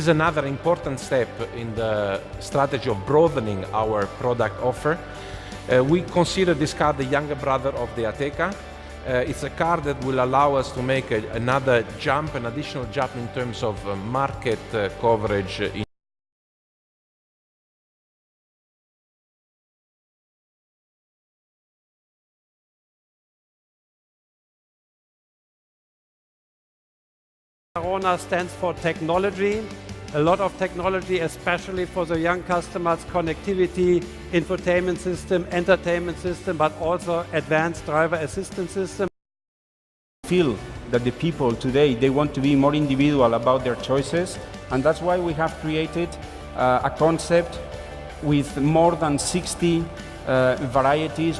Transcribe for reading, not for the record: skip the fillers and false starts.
is another important step in the strategy of broadening our product offer. We consider this car the younger brother of the Ateca. It's a car that will allow us to make another jump, an additional jump in terms of market coverage. Arona stands for technology, a lot of technology, especially for the young customers, connectivity, infotainment system, entertainment system, but also advanced driver assistance system. I feel that the people today, they want to be more individual about their choices, and that's why we have created a concept with more than 60 varieties.